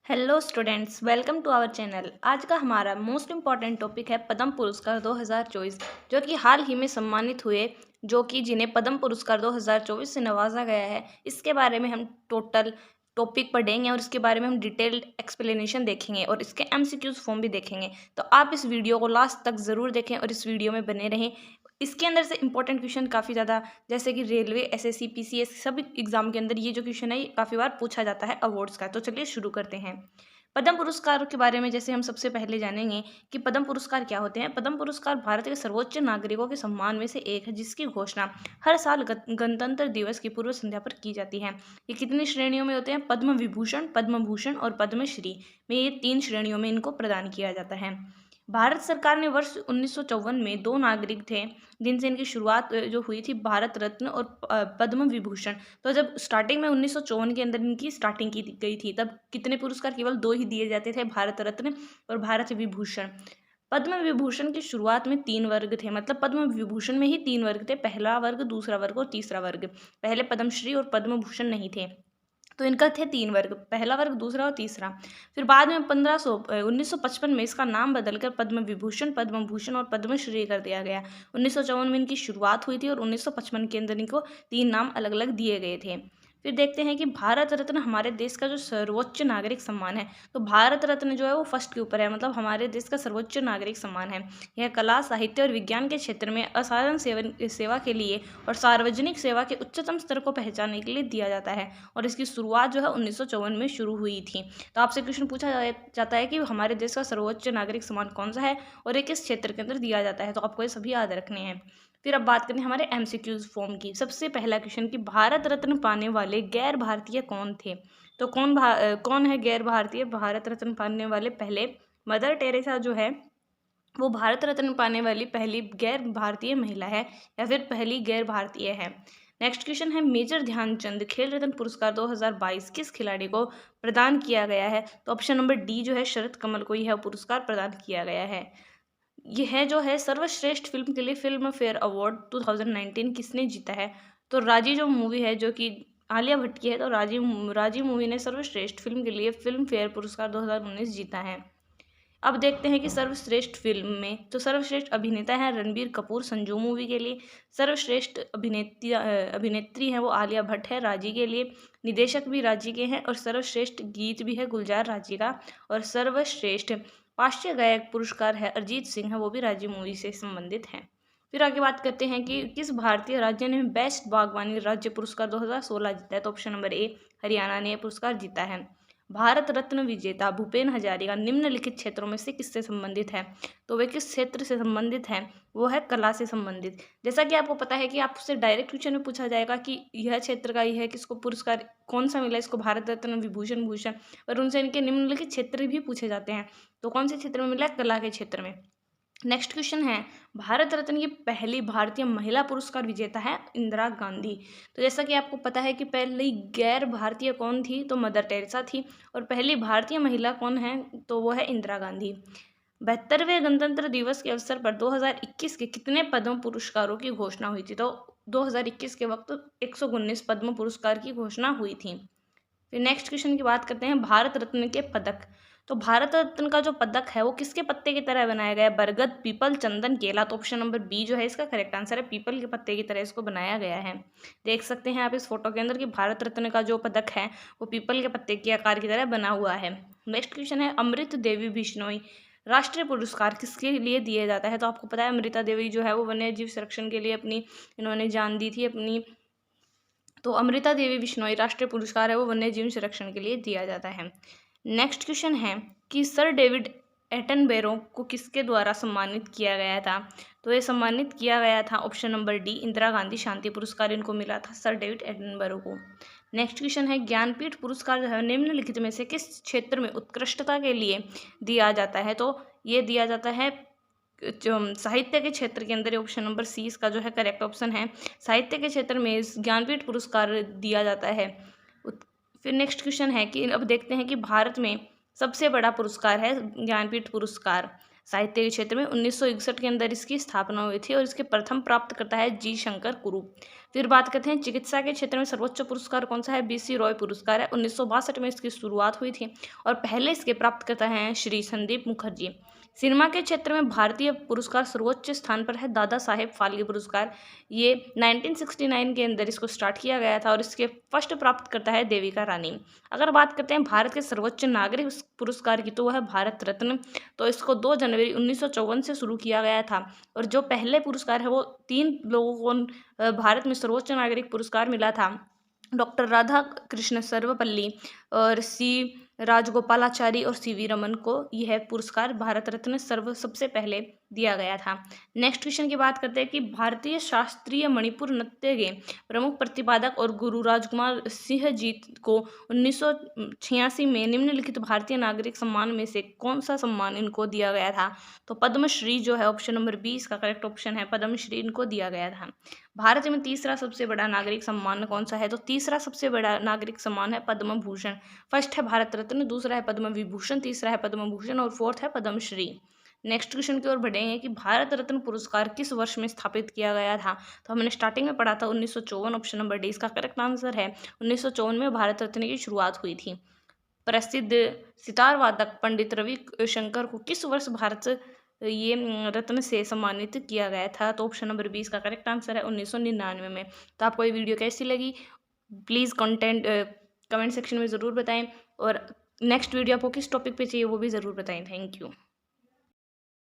Hello students, welcome to our channel. आज का हमारा मोस्ट इम्पॉर्टेंट टॉपिक है पद्म पुरस्कार 2024, जो कि हाल ही में सम्मानित हुए, जो कि जिन्हें पद्म पुरस्कार 2024 से नवाजा गया है। इसके बारे में हम टोटल टॉपिक पढ़ेंगे और इसके बारे में हम डिटेल्ड एक्सप्लेनेशन देखेंगे और इसके एमसीक्यूज फॉर्म भी देखेंगे। तो आप इस वीडियो को लास्ट तक ज़रूर देखें और इस वीडियो में बने रहें। इसके अंदर से इंपॉर्टेंट क्वेश्चन काफ़ी ज़्यादा, जैसे कि रेलवे, एसएससी, पीसीएस सभी एग्जाम के अंदर ये जो क्वेश्चन है ये काफ़ी बार पूछा जाता है अवार्ड्स का। तो चलिए शुरू करते हैं। पद्म पुरस्कार के बारे में जैसे हम सबसे पहले जानेंगे कि पद्म पुरस्कार क्या होते हैं। पद्म पुरस्कार भारत के सर्वोच्च नागरिकों के सम्मान में से एक है, जिसकी घोषणा हर साल गणतंत्र दिवस की पूर्व संध्या पर की जाती है। ये कितनी श्रेणियों में होते हैं? पद्म विभूषण, पद्म भूषण और पद्मश्री में, ये 3 श्रेणियों में इनको प्रदान किया जाता है। भारत सरकार ने वर्ष 1954 में 2 नागरिक थे जिनसे इनकी शुरुआत जो हुई थी, भारत रत्न और पद्म विभूषण। तो जब स्टार्टिंग में 1954 के अंदर इनकी स्टार्टिंग की गई थी, तब कितने पुरस्कार? केवल 2 ही दिए जाते थे, भारत रत्न और भारत विभूषण। पद्म विभूषण की शुरुआत में 3 वर्ग थे, मतलब पद्म विभूषण में ही 3 वर्ग थे, पहला वर्ग, दूसरा वर्ग और तीसरा वर्ग। पहले पद्मश्री और पद्म भूषण नहीं थे। तो इनका थे 3 वर्ग, पहला वर्ग, दूसरा और तीसरा। फिर बाद में 1955 में इसका नाम बदलकर पद्म विभूषण, पद्म भूषण और पद्मश्री कर दिया गया। 1954 में इनकी शुरुआत हुई थी और 1955 के अंदर इनको 3 नाम अलग अलग दिए गए थे। फिर देखते हैं कि भारत रत्न हमारे देश का जो सर्वोच्च नागरिक सम्मान है। तो भारत रत्न जो है वो फर्स्ट के ऊपर है, मतलब हमारे देश का सर्वोच्च नागरिक सम्मान है। यह कला, साहित्य और विज्ञान के क्षेत्र में असाधारण सेवा के लिए और सार्वजनिक सेवा के उच्चतम स्तर को पहचानने के लिए दिया जाता है और इसकी शुरुआत जो है 1954 में शुरू हुई थी। तो आपसे क्वेश्चन पूछा जाता है कि हमारे देश का सर्वोच्च नागरिक सम्मान कौन सा है और ये किस क्षेत्र के अंदर दिया जाता है। तो आपको ये सभी याद रखने हैं। फिर अब बात करें हमारे एमसीक्यूज फॉर्म की। सबसे पहला क्वेश्चन कि भारत रत्न पाने वाले गैर भारतीय कौन थे? तो कौन है गैर भारतीय भारत रत्न पाने वाले? पहले मदर टेरेसा जो है वो भारत रत्न पाने वाली पहली गैर भारतीय महिला है या फिर पहली गैर भारतीय है। नेक्स्ट क्वेश्चन है मेजर ध्यानचंद खेल रत्न पुरस्कार 2022 किस खिलाड़ी को प्रदान किया गया है? तो ऑप्शन नंबर डी जो है शरद कमल को यह पुरस्कार प्रदान किया गया है। यह जो है सर्वश्रेष्ठ फिल्म के लिए फिल्म फेयर अवार्ड 2019 किसने जीता है? तो राजी जो मूवी है, जो कि आलिया भट्ट की है, तो राजी मूवी ने सर्वश्रेष्ठ फिल्म के लिए फिल्म फेयर पुरस्कार 2019 जीता है। अब देखते हैं कि सर्वश्रेष्ठ फिल्म में, तो सर्वश्रेष्ठ अभिनेता है रणबीर कपूर संजू मूवी के लिए। सर्वश्रेष्ठ अभिनेत्री है वो आलिया भट्ट है राजी के लिए। निदेशक भी राजी के हैं और सर्वश्रेष्ठ गीत भी है गुलजार राजी का। और सर्वश्रेष्ठ पार्श्व गायक पुरस्कार है अरिजीत सिंह है, वो भी राजी मूवी से संबंधित है। फिर आगे बात करते हैं कि किस भारतीय राज्य ने बेस्ट बागवानी राज्य पुरस्कार 2016 जीता है? तो ऑप्शन नंबर ए हरियाणा ने यह पुरस्कार जीता है। भारत रत्न विजेता भूपेन हजारिका निम्नलिखित क्षेत्रों में से किससे संबंधित है? तो वे किस क्षेत्र से संबंधित हैं? वो है कला से संबंधित। जैसा कि आपको पता है कि आपसे डायरेक्ट क्वेश्चन में पूछा जाएगा कि यह क्षेत्र का यह किसको पुरस्कार कौन सा मिला इसको, भारत रत्न, विभूषण, भूषण, और उनसे इनके निम्नलिखित क्षेत्र भी पूछे जाते हैं। तो कौन से क्षेत्र में मिला? कला के क्षेत्र में। नेक्स्ट क्वेश्चन है भारत रत्न की पहली भारतीय महिला पुरस्कार विजेता है इंदिरा गांधी। तो जैसा कि आपको पता है कि पहली गैर भारतीय कौन थी? तो मदर टेरेसा थी। और पहली भारतीय महिला कौन है? तो वो है इंदिरा गांधी। 72वें गणतंत्र दिवस के अवसर पर 2021 के कितने पद्म पुरस्कारों की घोषणा हुई थी? तो 2021 के वक्त 119 पद्म पुरस्कार की घोषणा हुई थी। फिर नेक्स्ट क्वेश्चन की बात करते हैं भारत रत्न के पदक। तो भारत रत्न का जो पदक है वो किसके पत्ते की तरह बनाया गया है? बरगद, पीपल, चंदन, केला। तो ऑप्शन नंबर बी जो है इसका करेक्ट आंसर है, पीपल के पत्ते की तरह इसको बनाया गया है। देख सकते हैं आप इस फोटो के अंदर कि भारत रत्न का जो पदक है वो पीपल के पत्ते के आकार की तरह बना हुआ है। नेक्स्ट क्वेश्चन है अमृत देवी बिश्नोई राष्ट्रीय पुरस्कार किसके लिए दिया जाता है? तो आपको पता है अमृता देवी जो है वो वन्य जीव संरक्षण के लिए इन्होंने जान दी थी अपनी। तो अमृता देवी बिश्नोई राष्ट्रीय पुरस्कार है वो वन्य जीव संरक्षण के लिए दिया जाता है। नेक्स्ट क्वेश्चन है कि सर डेविड एटनबरो को किसके द्वारा सम्मानित किया गया था? तो ये सम्मानित किया गया था option number D Indira Gandhi शांति पुरस्कार इनको मिला था, सर डेविड एटनबरो को। नेक्स्ट क्वेश्चन है ज्ञानपीठ पुरस्कार जो है निम्नलिखित में से किस क्षेत्र में उत्कृष्टता के लिए दिया जाता है? तो ये दिया जाता है जो साहित्य के क्षेत्र के अंदर। ऑप्शन नंबर सी इसका जो है करेक्ट ऑप्शन है, साहित्य के क्षेत्र में इस ज्ञानपीठ पुरस्कार दिया जाता है। फिर नेक्स्ट क्वेश्चन है कि अब देखते हैं कि भारत में सबसे बड़ा पुरस्कार है ज्ञानपीठ पुरस्कार। साहित्य के क्षेत्र में 1961 के अंदर इसकी स्थापना हुई थी और इसके प्रथम प्राप्तकर्ता है जी शंकर कुरूप। फिर बात करते हैं चिकित्सा के क्षेत्र में सर्वोच्च पुरस्कार कौन सा है, बीसी रॉय पुरस्कार है। 1962 में इसकी शुरुआत हुई थी और पहले इसके प्राप्तकर्ता हैं श्री संदीप मुखर्जी। सिनेमा के क्षेत्र में भारतीय पुरस्कार सर्वोच्च स्थान पर है दादा साहेब फाल्के पुरस्कार। ये 1969 के अंदर इसको स्टार्ट किया गया था और इसके फर्स्ट प्राप्तकर्ता है देविका रानी। अगर बात करते हैं भारत के सर्वोच्च नागरिक पुरस्कार की तो वह है भारत रत्न। तो इसको 2 जनवरी 1954 से शुरू किया गया था और जो पहले पुरस्कार है वो 3 लोगों को भारत में सर्वोच्च नागरिक पुरस्कार मिला था। डॉक्टर राधा कृष्ण सर्वपल्ली और सी राजगोपालाचारी और सीवी रमन को यह पुरस्कार भारत रत्न सबसे पहले दिया गया था। नेक्स्ट क्वेश्चन की बात करते हैं कि भारतीय शास्त्रीय मणिपुर नृत्य के प्रमुख प्रतिपादक और गुरु राजकुमार सिंह जी को 1986 में निम्नलिखित भारतीय नागरिक सम्मान में से कौन सा सम्मान इनको दिया गया था। तो पद्मश्री जो है ऑप्शन नंबर 20 का करेक्ट ऑप्शन है, पद्मश्री इनको दिया गया था। भारत में तीसरा सबसे बड़ा नागरिक सम्मान कौन सा है, तो तीसरा सबसे बड़ा नागरिक सम्मान है पद्म भूषण। फर्स्ट है भारत रत्न, दूसरा है पद्म विभूषण, तीसरा है पद्म भूषण और फोर्थ है पद्मश्री। नेक्स्ट क्वेश्चन की ओर बढ़ेंगे कि भारत रत्न पुरस्कार किस वर्ष में स्थापित किया गया था। तो हमने स्टार्टिंग में पढ़ा था 1954, ऑप्शन नंबर डी इसका करेक्ट आंसर है। 1954 में भारत रत्न की शुरुआत हुई थी। प्रसिद्ध सितार वादक पंडित रवि शंकर को किस वर्ष भारत ये रत्न से सम्मानित किया गया था। तो ऑप्शन नंबर 20 का करेक्ट आंसर है 1999 में। तो आपको ये वीडियो कैसी लगी प्लीज़ कमेंट सेक्शन में ज़रूर बताएं और नेक्स्ट वीडियो आपको किस टॉपिक पे चाहिए वो भी ज़रूर बताएं। Thank you.